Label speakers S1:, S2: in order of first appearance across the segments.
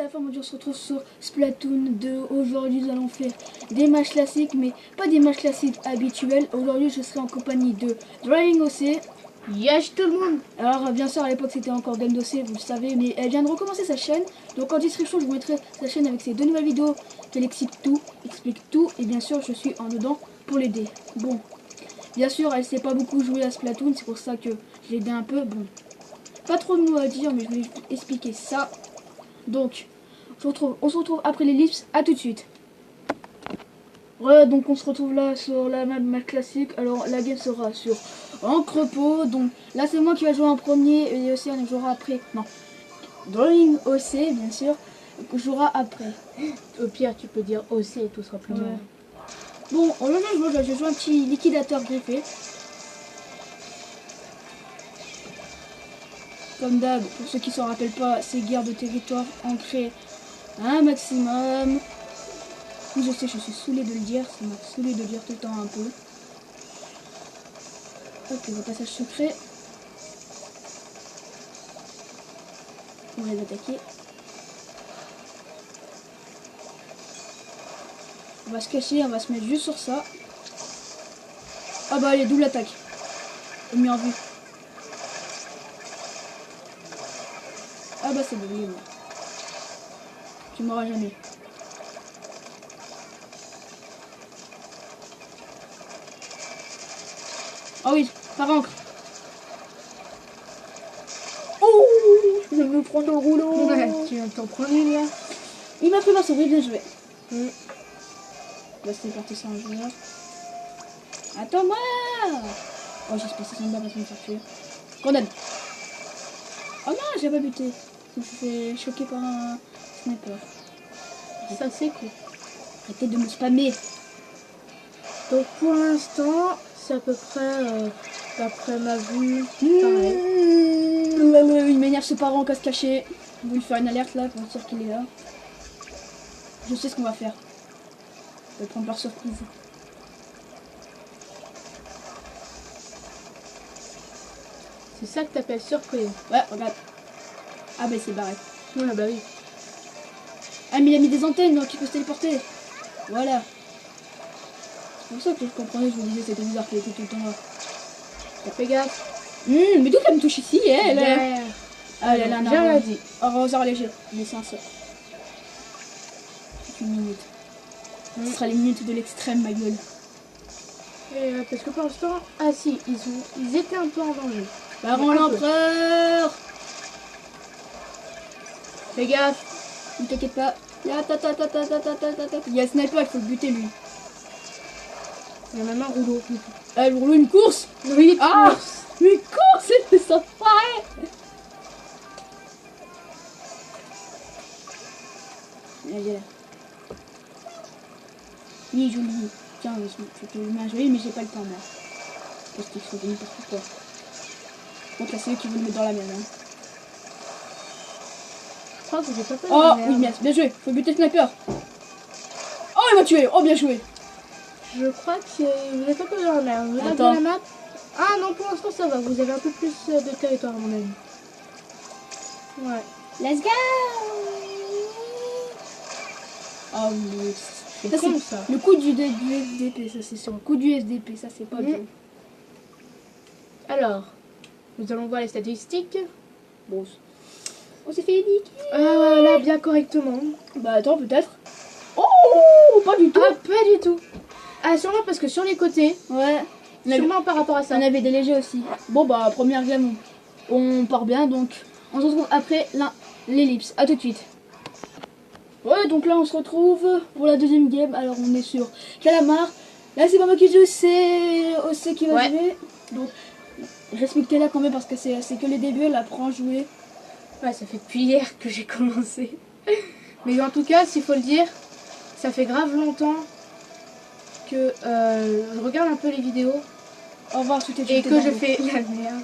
S1: la forme, on se retrouve sur Splatoon 2. Aujourd'hui nous allons faire des matchs classiques, mais pas des matchs classiques habituels. Aujourd'hui je serai en compagnie de Drawing OC.
S2: Yes tout le monde.
S1: Alors bien sûr à l'époque c'était encore Dame d'OC, vous le savez, mais elle vient de recommencer sa chaîne. Donc en description je vous mettrai sa chaîne avec ses 2 nouvelles vidéos qu'elle explique tout. Et bien sûr je suis en dedans pour l'aider. Bon, bien sûr elle sait pas beaucoup jouer à Splatoon, c'est pour ça que je l'ai aidé un peu. Bon, pas trop de mots à dire, mais je vais expliquer ça. Donc, on se retrouve après l'ellipse, à tout de suite. Ouais, donc on se retrouve là sur la même match classique. Alors la game sera sur Encrepot. Donc là c'est moi qui va jouer en premier et Océane jouera après. Non, Drawing OC bien sûr jouera après.
S2: Au pire tu peux dire OC et tout sera plus marrant.
S1: Bon, je vais jouer un petit liquidateur griffé. Comme d'hab, pour ceux qui ne s'en rappellent pas, ces guerres de territoire ancrées un maximum. Oui, je sais, je suis saoulée de le dire, ça m'a saoulée de le dire tout le temps un peu. Ok, le passage secret. On va les attaquer. On va se cacher, on va se mettre juste sur ça. Ah bah allez, double attaque. Au mieux en vue. Ah bah c'est bon, il est mort. Tu m'auras jamais. Ah oui, par encre. Oh, je me prends dans le rouleau.
S2: Ouais, tu viens de t'en prendre une là.
S1: Il m'a pris ma souris, bien joué. Bah c'est parti sur un joueur. Attends-moi. Oh j'espère que ça s'en va parce qu'il me faire tuer. Grenade. Oh non, j'ai pas buté. Je me suis fait choquer par un sniper.
S2: Ça c'est cool.
S1: Arrêtez de me spammer.
S2: Donc pour l'instant, c'est à peu près, d'après ma vue, pareil.
S1: Il m'énerve ce parent en casse caché. On va lui faire une alerte là pour dire qu'il est là. Je sais ce qu'on va faire. On va prendre par surprise.
S2: C'est ça que t'appelles surprise.
S1: Ouais, regarde. Ah bah c'est barré.
S2: Ouais, bah oui.
S1: Ah mais il a mis des antennes donc il peut se téléporter. Voilà. C'est pour ça que je comprenais, je me disais c'était bizarre qu'il était tout le temps là.
S2: T'as fait gaffe.
S1: Mais d'où qu'elle me touche ici, elle
S2: Derrière.
S1: Ah, elle a un
S2: Bien
S1: arbre.
S2: l'a dit.
S1: Arroseur léger, mais c'est un seul. Une minute. Ce sera les minutes de l'extrême, ma gueule.
S2: Et, parce que pour l'instant, ah si, ils étaient un peu en danger.
S1: Baron l'empereur.
S2: Fais gaffe.
S1: Ne t'inquiète pas. Il y a un sniper, il faut le buter lui.
S2: Il y a même un rouleau.
S1: Ah, le rouleau, une course.
S2: Oui,
S1: Ah, une course, c'était ça. Allez, là. Il est joli. Tiens, je te le mets à jouer, mais j'ai pas le temps, moi. Parce qu'ils sont venus n'importe quoi. Donc là, c'est eux qui vont le mettre dans la merde. Hein.
S2: Je crois que j'ai pas fait
S1: Oh,
S2: la merde.
S1: oui, bien joué. Faut buter le sniper. Oh, il m'a tué. Oh, bien joué.
S2: Je crois que vous êtes un peu dans la merde. Vous regardez
S1: Attends.
S2: la map. Ah non, pour l'instant ça va. Vous avez un peu plus de territoire à mon avis. Ouais.
S1: Let's go. Oh, mais
S2: C'est con ça.
S1: le coup du SDP, ça c'est sûr. Le coup du SDP, ça c'est pas bien.
S2: Alors, nous allons voir les statistiques.
S1: Bon, on s'est fait niquer.
S2: Là, bien correctement.
S1: Bah attends, peut-être. Oh, pas du tout.
S2: Ah, pas du tout. Ah, sûrement parce que sur les côtés,
S1: Ouais.
S2: sûrement par rapport à ça.
S1: On avait des légers aussi. Bon bah première game, on part bien donc on se retrouve après l'ellipse. À tout de suite. Ouais, donc là on se retrouve pour la deuxième game. Alors on est sur Calamar. Là c'est pas moi qui joue, c'est OC qui va jouer. Donc respectez-la quand même parce que c'est que les débuts, elle apprend à jouer.
S2: Ouais, ça fait depuis hier que j'ai commencé. Mais en tout cas, s'il faut le dire, ça fait grave longtemps que je regarde un peu les vidéos.
S1: Au revoir, tout est
S2: Et que je fais la merde.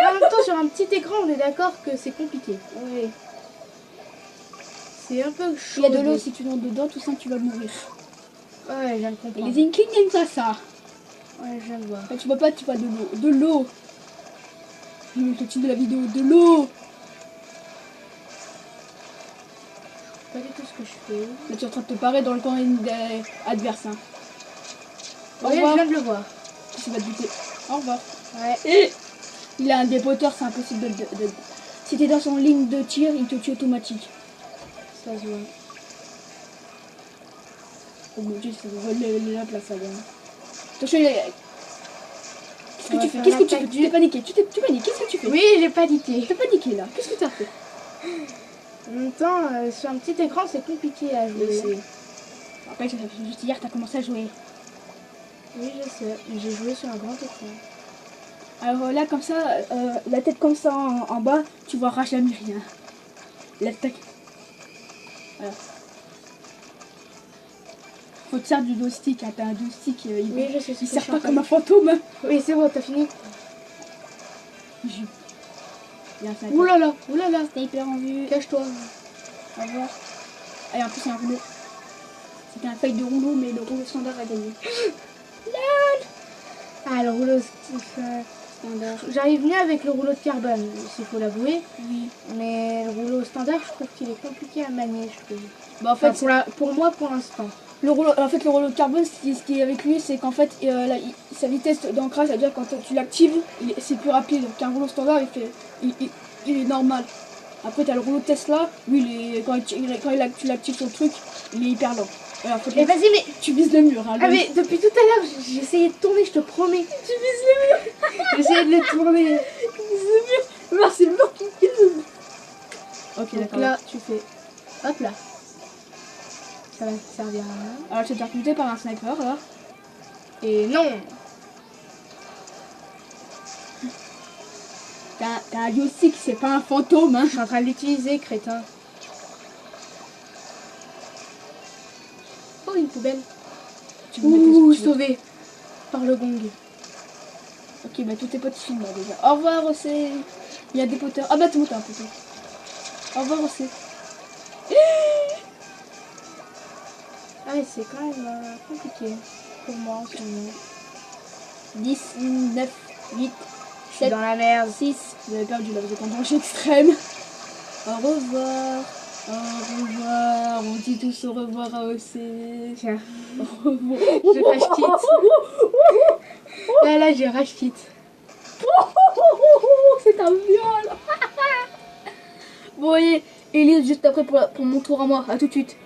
S2: En même temps, sur un petit écran, on est d'accord que c'est compliqué.
S1: Oui.
S2: C'est un peu chaud.
S1: Il y a de l'eau, si tu montes dedans, tout ça tu vas mourir.
S2: Ouais, je viens de
S1: Et
S2: comprendre.
S1: les Inklings aiment pas ça.
S2: Ouais, je viens de voir.
S1: Quand tu vois pas, tu vois de l'eau. De l'eau. Le titre de la vidéo, de l'eau.
S2: pas du tout ce que je fais.
S1: Là, tu es en train de te parer dans le camp adverse. Hein. Au
S2: Oui, je
S1: revoir.
S2: viens de le voir.
S1: Ça va te buter. Au revoir.
S2: Ouais.
S1: Et il a un dépoteur, c'est impossible de... Si t'es dans son ligne de tir, il te tue automatique.
S2: Ça se voit.
S1: Oh mon dieu, ça va voler la place à gagne. Attention, il est... Qu'est-ce que
S2: Ouais,
S1: tu fais?
S2: faire
S1: Qu'est-ce que tu fais?
S2: l'attaque
S1: Tu t'es paniqué. Tu paniques. Qu'est-ce que tu fais?
S2: Oui, j'ai paniqué.
S1: T'as paniqué là. Qu'est-ce que t'as fait?
S2: En même temps, sur un petit écran, c'est compliqué à jouer.
S1: Après, juste hier, t'as commencé à jouer.
S2: Oui, je sais. J'ai joué sur un grand écran.
S1: Alors là, comme ça, la tête comme ça en bas, tu verras jamais rien. L'attaque. Voilà. Faut te servir du joystick, hein. T'as un joystick,
S2: Oui, je sais.
S1: il sert pas comme un fantôme. Hein.
S2: Oui, c'est bon, t'as fini.
S1: Il y a un sniper.
S2: Ouh là là, ouh là là.
S1: Sniper en vue.
S2: Cache-toi.
S1: Au revoir. Allez, en plus, c'est un rouleau. C'était un fight de rouleau, mais le rouleau standard a gagné.
S2: Ah, le rouleau
S1: Standard.
S2: J'arrive mieux avec le rouleau de carbone, s'il faut l'avouer.
S1: Oui.
S2: Mais le rouleau standard, je trouve qu'il est compliqué à manier, je trouve.
S1: Bah, en fait,
S2: Enfin, pour moi, pour l'instant.
S1: le rouleau de carbone, ce qui est avec lui, c'est qu'en fait, sa vitesse d'ancrage, c'est-à-dire quand tu l'actives, c'est plus rapide qu'un rouleau standard. Il est normal. Après, t'as le rouleau de Tesla, lui, tu l'actives sur le truc, il est hyper lent. Alors, en fait,
S2: Mais vas-y, mais...
S1: tu vises le mur. Hein,
S2: Ah, mais depuis tout à l'heure, j'ai essayé de tourner, je te promets.
S1: tu vises le mur.
S2: J'ai essayé de le tourner.
S1: Tu vises le mur. Non, c'est le mur qui vise le mur. Ok,
S2: Donc
S1: d'accord.
S2: là, tu fais... Hop là. Ça va te servir à rien.
S1: Alors, tu t'es recruté par un sniper, là.
S2: Et non.
S1: T'as un joystick, c'est pas un fantôme, hein.
S2: Je suis en train de l'utiliser, crétin. Oh, une poubelle. Ouh, sauvé par le gong.
S1: Ok, bah tous tes potes sont morts déjà. Au revoir, Rossé. Il y a des poteurs. Ah bah tout, t'as un poteau. Au revoir, Rossé.
S2: Ah, mais c'est quand même compliqué pour moi en ce moment.
S1: 10, 9, 8,
S2: Je suis
S1: 7,
S2: dans la merde.
S1: 6. Vous avez perdu là, vous êtes en danger extrême. Au revoir. Au revoir. On dit tous au revoir à Rossé.
S2: Tiens,
S1: Au revoir.
S2: je rage quitte. Là, j'ai rage quitte.
S1: C'est un viol. Bon, voyez, Elise juste après pour mon tour à moi. À tout de suite.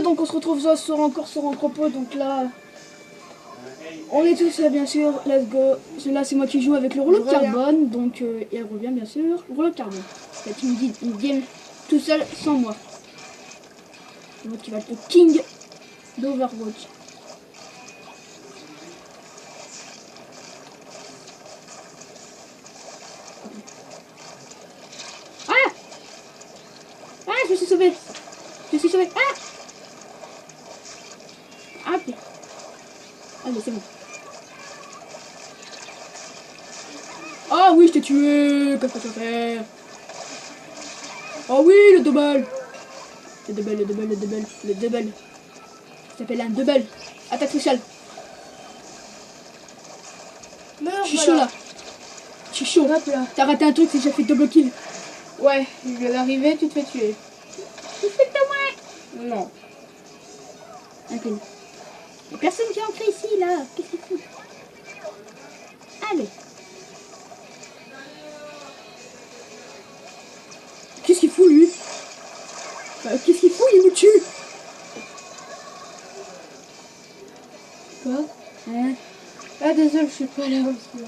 S1: Donc on se retrouve encore sur un propos. Donc là, on est tous là bien sûr. Let's go. Là c'est moi qui joue avec le rouleau de carbone. Donc elle revient bien sûr. Le rouleau de carbone. C'est une game tout seul sans moi. C'est moi qui va être le king d'Overwatch. Ah, je me suis sauvée. Je suis sauvée. Ah, ok. Allez, c'est bon. Ah oui, je t'ai tué. Qu'est-ce que tu vas faire? Oh oui, le double. Le double. Ça s'appelle un double. Attaque spéciale. Je suis chaud là. Je suis chaud.
S2: Hop là.
S1: T'as raté un truc, c'est que j'ai fait double kill.
S2: Ouais, je viens d'arriver, tu te fais tuer.
S1: Tu fais de moi.
S2: Non.
S1: Un kill. Y'a personne qui est entré ici là. Qu'est-ce qu'il fout? Allez. Qu'est-ce qu'il fout lui? Qu'est-ce qu'il fout? Il me tue.
S2: Quoi?
S1: Hein?
S2: Ah, désolé, je suis pas là aussi.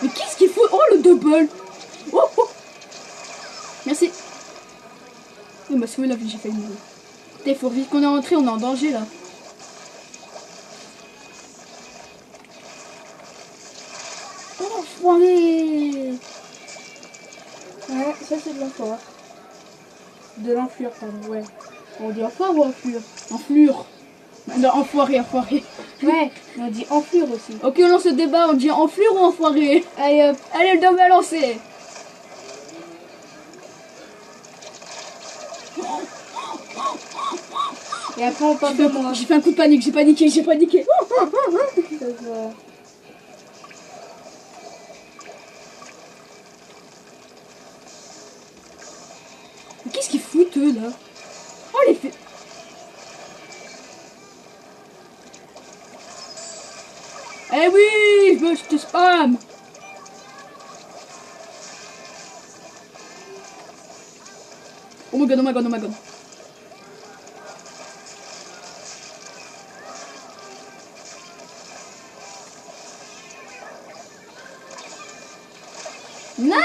S1: Mais qu'est-ce qu'il fout? Oh le double. Oh, oh. Merci. Il m'a sauvé la vie, j'ai failli mourir. Il faut vite qu'on est rentré, on est en danger là. Oh, foiré.
S2: Ouais, ça c'est de l'enfoir. De l'enflure, pardon, ouais. On dit enfoir ou enflure?
S1: Enflure. Non, enfoiré.
S2: Ouais, on dit enflure aussi.
S1: Ok, on lance le débat, on dit enflure ou enfoiré?
S2: Allez hop.
S1: Allez, le double à lancer.
S2: Et après on parle de moi.
S1: J'ai fait un coup de panique, j'ai paniqué.
S2: Ça se voit.
S1: Mais qu'est-ce qu'ils foutent eux là? les fait. Eh oui, je te spam. Oh my god, oh my god, oh my god. Non.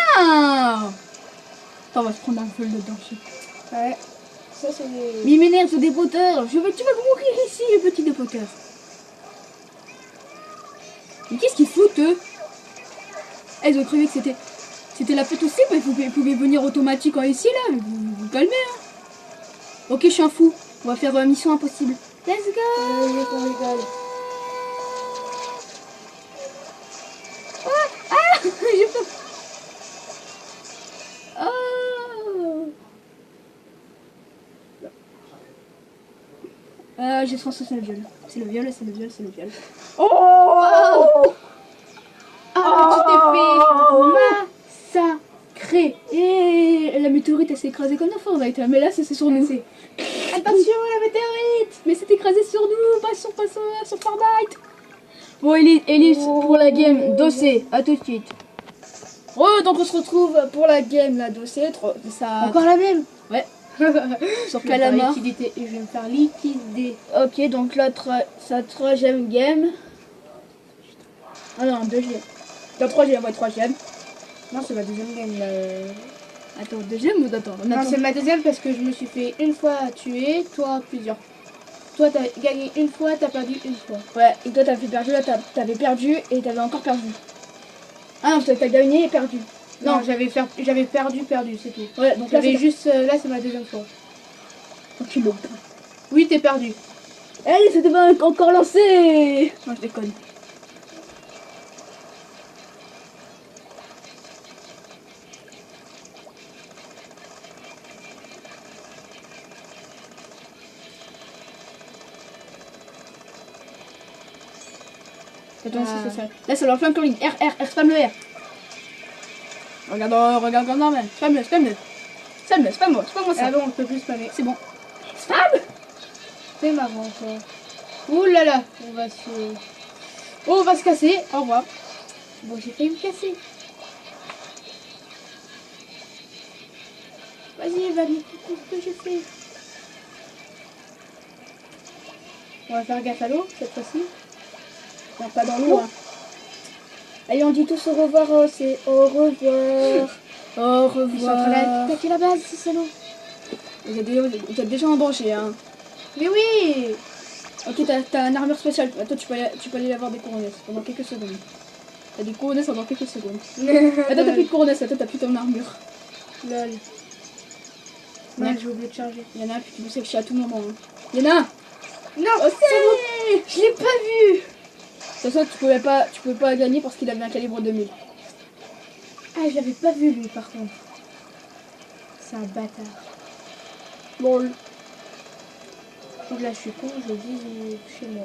S1: Attends, on va se prendre un feu dedans.
S2: Ouais. Ça, c'est des...
S1: Mais il m'énerve ce dépoteur. Tu vas mourir ici, le petit dépoteur. Mais qu'est-ce qu'ils foutent, eux? Eh, ils ont cru que c'était la fête aussi, mais vous pouvez venir automatique en ici, là. Vous calmez, hein. Ok, je suis un fou. On va faire mission impossible. Let's go.
S2: On rigole.
S1: J'ai peur. Oh. J'ai transmis le viol. C'est le viol, c'est le viol, c'est le viol.
S2: Oh, tu t'es fait massacrer.
S1: Et la météorite, elle s'est écrasée comme dans Fortnite. Mais là, c'est sur nous.
S2: Attention, la météorite.
S1: Mais c'est écrasé sur nous, pas sur Fortnite. Bon, Elise, pour la game dossier, à tout de suite. Donc on se retrouve pour la game, la dossier. Ça...
S2: Encore la même.
S1: Ouais. Sur Calamar.
S2: Je vais me faire liquider.
S1: Ok, donc là, sa troisième game. Ah non, deuxième. La troisième, ouais, troisième.
S2: Non, c'est ma deuxième game.
S1: Attends, deuxième ou attends?
S2: Non, c'est ma deuxième parce que je me suis fait une fois tuer, toi plusieurs. Toi, t'as gagné une fois, t'as perdu une fois.
S1: Ouais, et toi, t'avais perdu, là, t'avais perdu et t'avais encore perdu. Ah non, t'as gagné et perdu.
S2: Non, j'avais perdu, c'est tout.
S1: Ouais, donc là,
S2: j'avais juste... là, c'est ma deuxième fois.
S1: Ok, bon.
S2: Oui, t'es perdu.
S1: Allez, c'était pas encore lancé. Non, je déconne. Attends, c'est ça. Là, c'est leur flamme calling. R, spam le R. Regarde, non, mais spam-le. Spam-moi ça.
S2: Ah bon, on peut plus spammer.
S1: C'est bon. Spam.
S2: C'est marrant, quoi. Ouh là là, on va se casser. Au revoir. Bon, j'ai failli me casser. Vas-y, valide tout ce que j'ai fait. On va faire gaffe à l'eau, cette fois-ci.
S1: Non, pas dans l'eau, hein. Allez, on dit tous au revoir, c'est au revoir. Au revoir.
S2: Ils sont en train d'attaquer la base, c'est salon.
S1: Vous êtes déjà en danger, hein.
S2: Mais oui.
S1: Ok, t'as une armure spéciale. Toi, tu peux aller avoir des couronnesses pendant quelques secondes. T'as des couronnesses pendant quelques secondes. Attends, t'as plus de couronnesses, attends, t'as plus ton armure.
S2: Lol. Non, j'ai oublié de charger.
S1: Il y en a un qui peut sécher à tout moment. Hein. Il y en a un.
S2: Non,
S1: Ok.
S2: je l'ai pas vu.
S1: De toute façon, tu pouvais pas gagner parce qu'il avait un calibre 2000.
S2: Ah, je l'avais pas vu lui par contre. C'est un bâtard.
S1: Lol.
S2: Donc là, je suis con, je dis chez moi.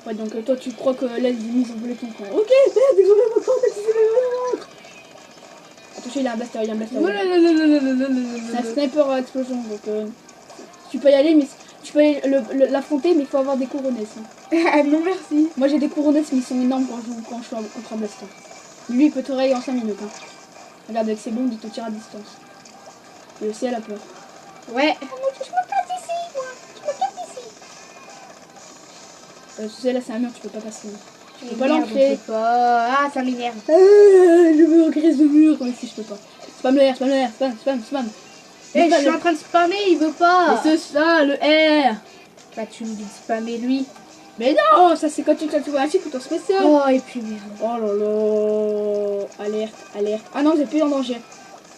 S1: Ouais, donc toi, tu crois que là, ils ont volé ton camp. Ok, désolé, mon camp, t'as tiré le ventre. Attention, il a un blaster, C'est un sniper à explosion, donc tu peux y aller, mais tu peux aller l'affronter, mais il faut avoir des couronnesses. Hein.
S2: Ah non, merci.
S1: Moi, j'ai des couronnesses, mais ils sont énormes quand je suis contre un blaster. Lui, il peut te rayer en 5 minutes. Hein. Regarde, avec ses bombes, il te tire à distance. Et aussi, elle a peur.
S2: Ouais.
S1: Je me casse ici, moi. Je me casse ici. Tu sais, là, c'est un mur, tu peux pas passer. Tu peux pas l'entrer.
S2: Ah, ça m'énerve.
S1: Je veux ancrer ce mur. Comme ici, je peux pas. Spam le R, spam.
S2: Eh, je suis en train de spammer, il veut pas.
S1: Mais c'est ça, le R.
S2: Bah, tu me dis de spammer lui.
S1: Mais non, ça c'est quand tu vois un chiffre ou ton spécial.
S2: Oh, et puis merde.
S1: Oh là là. Alerte. Ah non, vous êtes plus en danger.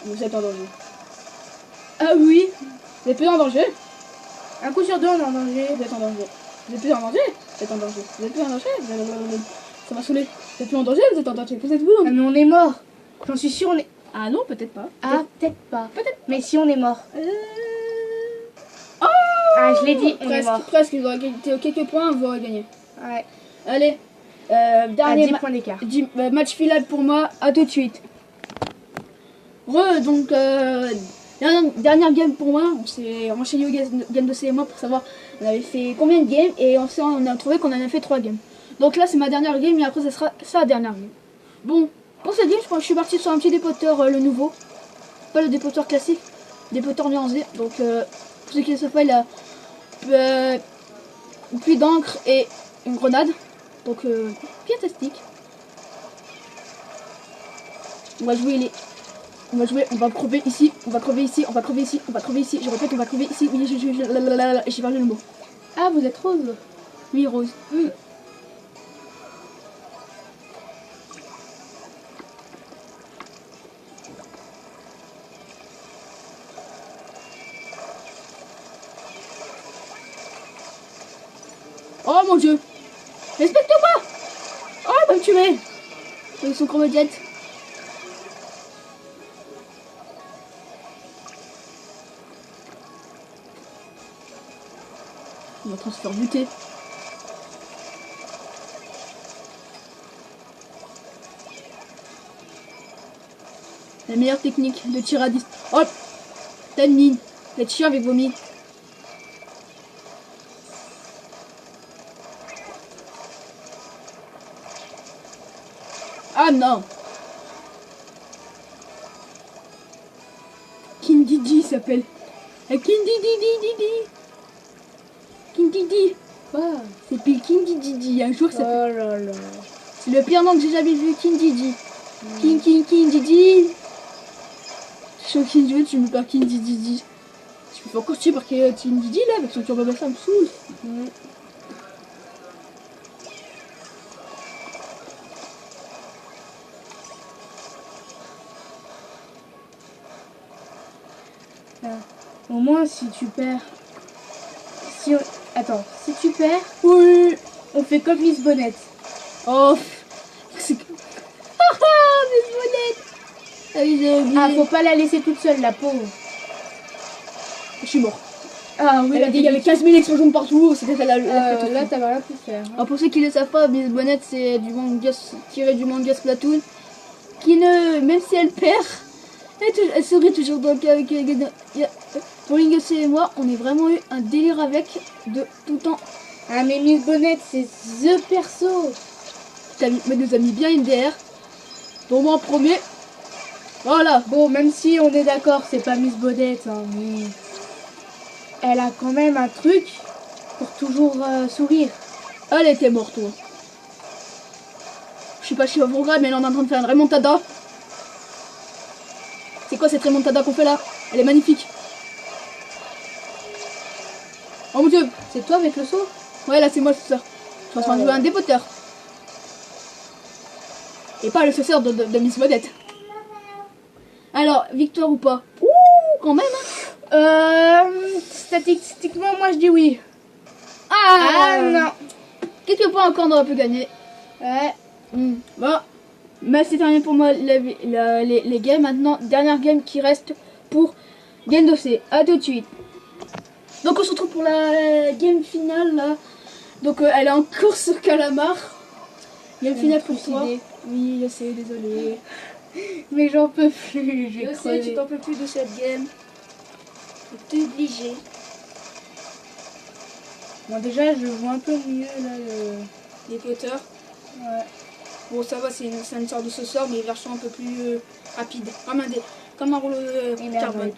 S1: Vous êtes en danger. Ah oui. Vous êtes plus en danger.
S2: Un coup sur deux, on est en danger.
S1: Vous êtes en danger. Vous êtes plus en danger. Vous êtes en danger. Vous êtes plus en danger. Ça m'a saoulé. Vous êtes plus en danger, vous êtes en danger. Vous êtes où?
S2: Ah, mais on est mort. J'en suis sûre, on est...
S1: Ah non, peut-être pas.
S2: Ah, peut-être pas. Mais si on est mort.
S1: Oh,
S2: ah, je l'ai dit, on est mort.
S1: Presque, vous aurez gagné. Quelques points, vous aurez gagné.
S2: Ouais.
S1: Allez. Dernier
S2: 10 points d'écart.
S1: Match final pour moi, à tout de suite. Donc Dernière game pour moi, on s'est enchaîné au game de C et moi pour savoir on avait fait combien de games et on a trouvé qu'on en a fait 3 games. Donc là c'est ma dernière game et après ça sera sa dernière game. Bon, pour cette game je pense que je suis parti sur un petit dépoteur le nouveau. Pas le dépoteur classique, dépoteur nuancé. Donc pour ceux qui ne savent pas il a une pluie d'encre et une grenade. Donc fantastique. On va jouer les... On va jouer, on va crever ici, on va crever ici, on va crever ici, on va crever ici. Je répète, on va crever ici. Oui, j'ai perdu le mot.
S2: Ah, vous êtes rose?
S1: Oui, rose. Oh mon dieu! Respecte-moi! Oh, il va me tuer! Avec son chromodiette. Il est en train de se faire buter. La meilleure technique de tir à distance. Hop! T'as une mine. Faites chier avec vos mines. Ah non! Kindidi s'appelle. Kindidi. Kindidi.
S2: Quoi?
S1: C'est pile Kindidi. Un jour ça
S2: Oh là là.
S1: c'est le pire nom que j'ai jamais vu. Kindidi. Kindidi. Je suis au Kindidi, tu me parles Kindidi. Je me fais encore tuer par Kindidi là avec son turbo ça me saoule.
S2: Au moins, si tu perds... Attends, si tu perds,
S1: Oui.
S2: on fait comme Miss Bonnet.
S1: Oh. C'est que... Ah, mes monettes. Ah oui, j'ai oublié.
S2: Ah, faut pas la laisser toute seule, la pauvre.
S1: Je suis mort.
S2: Ah oui,
S1: Il y avait 15 000 explosions partout. C'était ça
S2: là, t'avais rien pu faire.
S1: Alors pour ceux qui ne le savent pas, Miss Bonnet c'est du manga tiré du manga Splatoon. Qui ne, même si elle perd, elle sourit toujours. Donc avec pour Lingus et moi, on a vraiment eu un délire avec de tout temps.
S2: Ah, mais Miss Bonnet, c'est THE perso.
S1: Mais nous a mis bien une DR. Pour moi en premier. Voilà.
S2: Bon, même si on est d'accord, c'est pas Miss Bonnet, hein, mais elle a quand même un truc pour toujours sourire.
S1: Elle était morte, toi. Je sais pas si on programme, mais elle est en train de faire une remontada. C'est quoi cette remontada qu'on fait là? Elle est magnifique. Oh mon dieu.
S2: C'est toi avec le saut?
S1: Ouais, là c'est moi le suceur. Je suis en train de jouer un dépoteur. Et pas le suceur de Miss Modette. Alors, victoire ou pas? Ouh, quand même hein.
S2: Statistiquement, moi je dis oui.
S1: Ah
S2: non.
S1: Quelques points encore on aurait pu gagner.
S2: Ouais.
S1: Bon, mais c'est terminé pour moi les games. Maintenant, dernière game qui reste pour Game d'OC. A tout de suite. Donc on se retrouve pour la game finale là. Donc elle est en course sur Calamar. Game finale pour toi. Oui, je sais, désolé.
S2: Mais j'en peux plus, je vais
S1: Je sais,
S2: crever.
S1: tu t'en peux plus de cette game. T'es obligé.
S2: Bon, déjà, je vois un peu mieux là
S1: Les poteurs.
S2: Ouais.
S1: Bon, ça va, c'est une sorte de sauceur, mais version un peu plus rapide. Comme un rouleau carbone.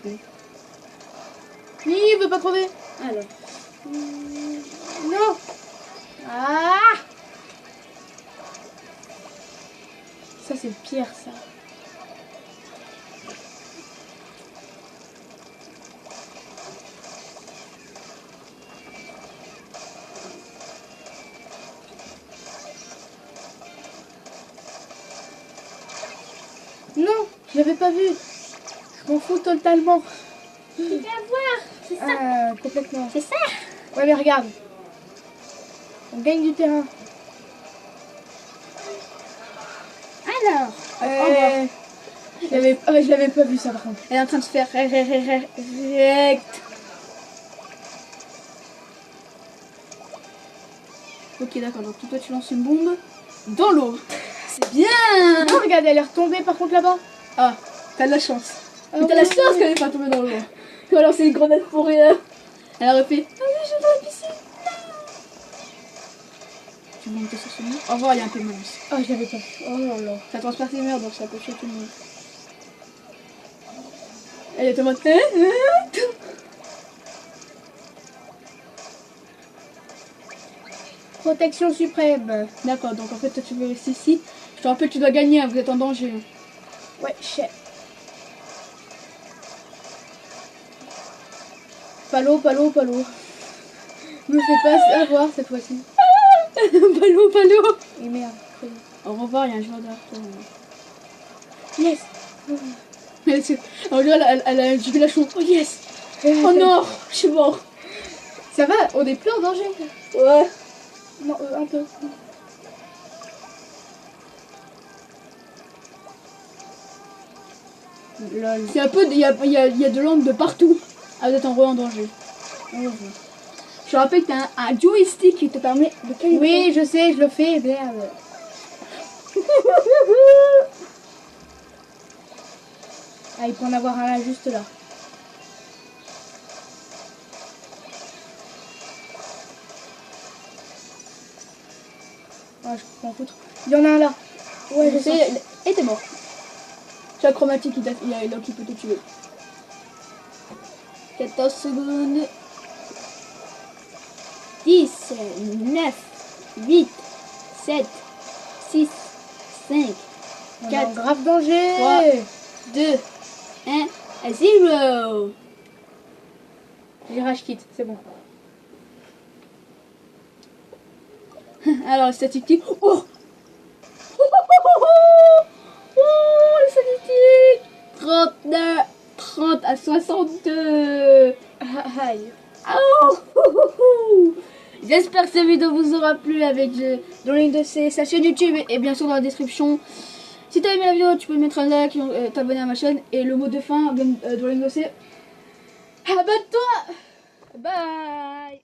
S2: Oui, il veut pas crever.
S1: Alors.
S2: Non. Ah. Ça, c'est le pire, ça. Non, je l'avais pas vu. Je m'en fous totalement.
S1: Tu vas voir, c'est ça.
S2: Ah, complètement.
S1: C'est ça.
S2: Ouais, mais regarde. On gagne du terrain.
S1: Alors.
S2: Je l'avais pas vu ça par contre.
S1: Elle est en train de se faire rect. Ok, d'accord. Donc toi, tu lances une bombe dans l'eau. C'est bien.
S2: Non, regarde, elle est retombée par contre là-bas.
S1: Ah, t'as de la chance.
S2: Ah
S1: Mais t'as la
S2: ouais.
S1: chance qu'elle n'est pas tombée dans l'eau. Ou alors c'est une grenade pour rien. Elle aurait fait ah oui, je vais dans la piscine. Tu vas monter sur ce mur. Au revoir, il y a un peu de malance.
S2: Ah, je l'avais pas fait. Oh là là.
S1: Ça transperce les murs donc ça peut tuer tout le monde. Elle est en mode hein.
S2: Protection suprême.
S1: D'accord, donc en fait toi tu veux rester ici. Je te rappelle tu dois gagner, hein, vous êtes en danger.
S2: Ouais, chef. Palo, palo, palo. Me fais pas avoir cette fois-ci.
S1: Ballot, ballot.
S2: Et merde.
S1: Au revoir, il y a un joueur derrière toi.
S2: Yes.
S1: En gros, elle a un jubilation. Oh yes. Oh non, je suis mort.
S2: Ça va, on est plus en danger.
S1: Ouais.
S2: Non, un peu. Lol.
S1: C'est un peu, il y a de l'ombre de partout. Ah, vous êtes en vrai en danger. Au revoir. Je te rappelle que t'as un joystick qui te permet de calibrer.
S2: Oui, je sais, je le fais, merde. Ah, il peut en avoir un là, juste là. Ah, je m'en foutre. Il y en a un là. Ouais, je sais.
S1: Et t'es mort. C'est un chromatique qui qui peut te tuer. 14 secondes. 10, 9, 8, 7, 6, 5,
S2: On est en
S1: 4,
S2: grave danger.
S1: 3. 2, 1, 0.
S2: J'ai rage kit, c'est bon.
S1: Alors, les statistiques. Oh, les statistiques 39, 30 à 62.
S2: Aïe.
S1: Oh. J'espère que cette vidéo vous aura plu avec dans le lien de sa chaîne YouTube et bien sûr dans la description. Si t'as aimé la vidéo, tu peux mettre un like, t'abonner à ma chaîne et le mot de fin dans le lien de abonne-toi. Bye.